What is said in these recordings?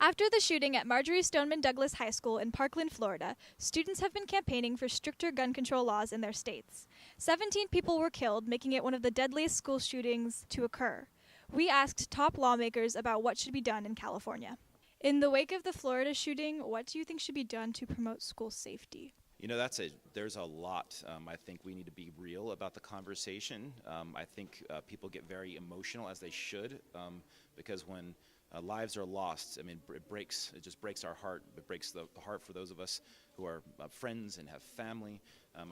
After the shooting at Marjorie Stoneman Douglas High School in Parkland, Florida, students have been campaigning for stricter gun control laws in their states. 17 people were killed, making it one of the deadliest school shootings to occur. We asked top lawmakers about what should be done in California. In the wake of the Florida shooting, what do you think should be done to promote school safety? You know, there's a lot. I think we need to be real about the conversation. I think people get very emotional, as they should, because when lives are lost, I mean, it just breaks our heart. It breaks the heart for those of us who are friends and have family.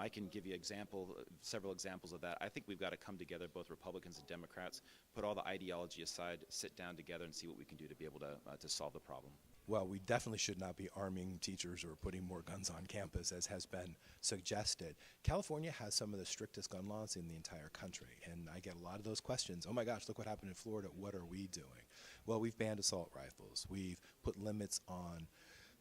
I can give you several examples of that. I think we've got to come together, both Republicans and Democrats, put all the ideology aside, sit down together and see what we can do to be able to solve the problem. Well, we definitely should not be arming teachers or putting more guns on campus, as has been suggested. California has some of the strictest gun laws in the entire country, and I get a lot of those questions. Oh my gosh, look what happened in Florida. What are we doing? Well, we've banned assault rifles. We've put limits on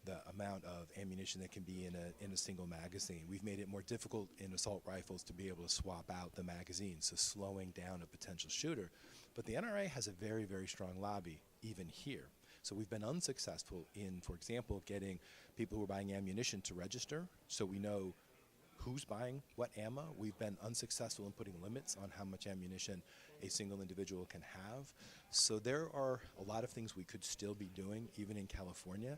the amount of ammunition that can be in a single magazine. We've made it more difficult in assault rifles to be able to swap out the magazines, so slowing down a potential shooter. But the NRA has a very, very strong lobby, even here. So we've been unsuccessful in, for example, getting people who are buying ammunition to register, so we know who's buying what ammo. We've been unsuccessful in putting limits on how much ammunition a single individual can have. So there are a lot of things we could still be doing, even in California,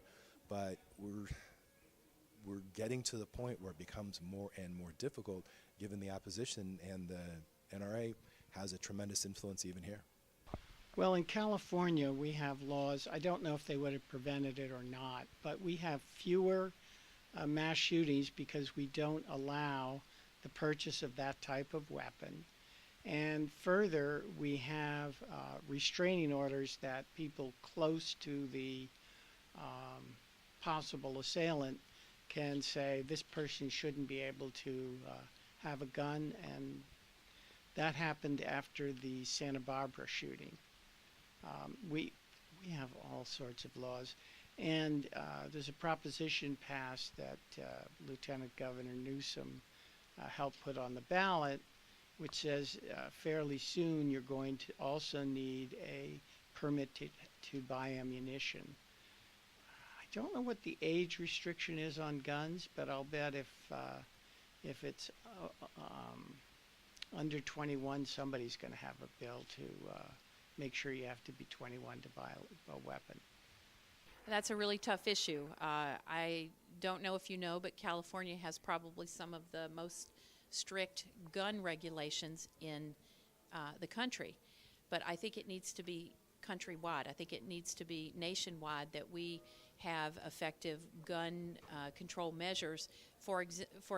but we're getting to the point where it becomes more and more difficult given the opposition, and the NRA has a tremendous influence even here. Well, in California, we have laws. I don't know if they would have prevented it or not, but we have fewer mass shootings because we don't allow the purchase of that type of weapon. And further, we have restraining orders that people close to the possible assailant can say this person shouldn't be able to have a gun, and that happened after the Santa Barbara shooting. We have all sorts of laws, and there's a proposition passed that Lieutenant Governor Newsom helped put on the ballot, which says fairly soon you're going to also need a permit to buy ammunition. I don't know what the age restriction is on guns, but I'll bet if it's under 21, somebody's going to have a bill to make sure you have to be 21 to buy a weapon. That's a really tough issue. I don't know if you know, but California has probably some of the most strict gun regulations in the country. But I think it needs to be countrywide. I think it needs to be nationwide, that we have effective gun control measures. For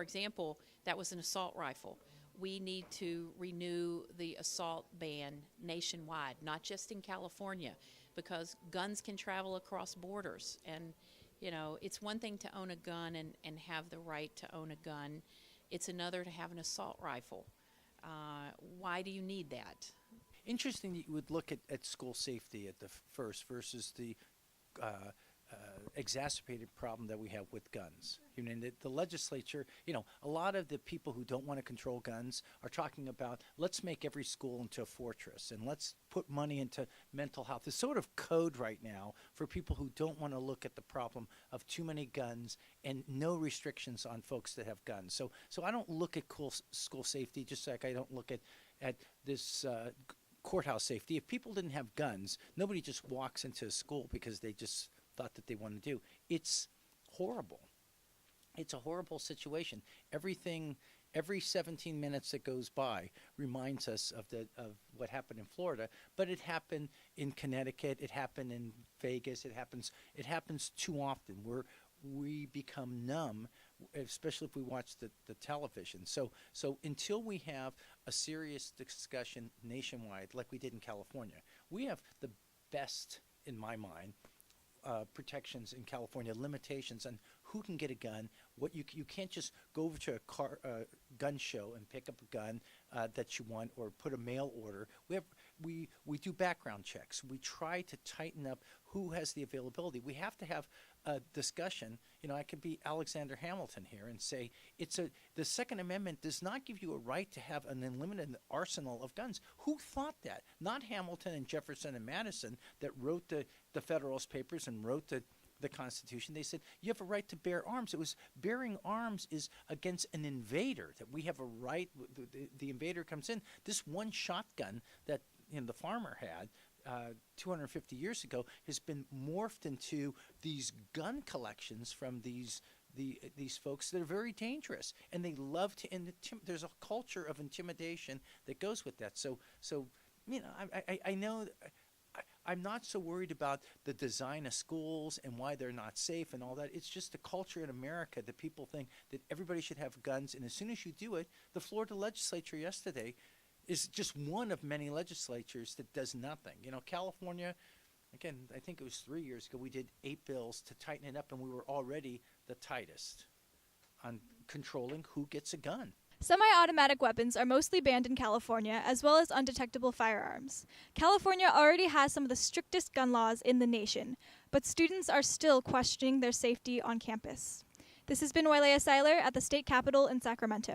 example, that was an assault rifle. We need to renew the assault ban nationwide, not just in California, because guns can travel across borders. And, you know, it's one thing to own a gun and have the right to own a gun. It's another to have an assault rifle. Why do you need that? Interesting that you would look at school safety at the first versus the exacerbated problem that we have with guns. You know, the legislature, you know, a lot of the people who don't want to control guns are talking about, let's make every school into a fortress and let's put money into mental health. There's sort of code right now for people who don't want to look at the problem of too many guns and no restrictions on folks that have guns. So I don't look at school safety just like I don't look at this courthouse safety. If people didn't have guns, nobody just walks into a school because they just thought that they want to do. It's horrible. It's a horrible situation. Every 17 minutes that goes by reminds us of what happened in Florida, but it happened in Connecticut, it happened in Vegas, it happens too often. We become numb, especially if we watch the television. So until we have a serious discussion nationwide, like we did in California, we have the best, in my mind, protections in California, limitations on who can get a gun, What you can't just go over to a gun show and pick up a gun that you want or put a mail order. We do background checks. We try to tighten up who has the availability. We have to have a discussion. You know, I could be Alexander Hamilton here and say the Second Amendment does not give you a right to have an unlimited arsenal of guns. Who thought that? Not Hamilton and Jefferson and Madison that wrote the Federalist Papers and wrote the Constitution. They said you have a right to bear arms. It was bearing arms is against an invader, that we have a right. The invader comes in. This one shotgun that the farmer had 250 years ago has been morphed into these gun collections from these folks that are very dangerous, and they love to. There's a culture of intimidation that goes with that. So I know. I'm not so worried about the design of schools and why they're not safe and all that. It's just the culture in America that people think that everybody should have guns, and as soon as you do it, the Florida legislature yesterday is just one of many legislatures that does nothing. California, again, I think it was 3 years ago, we did 8 bills to tighten it up, and we were already the tightest on controlling who gets a gun. Semi-automatic weapons are mostly banned in California, as well as undetectable firearms. California already has some of the strictest gun laws in the nation, but students are still questioning their safety on campus. This has been Wailea Seiler at the State Capitol in Sacramento.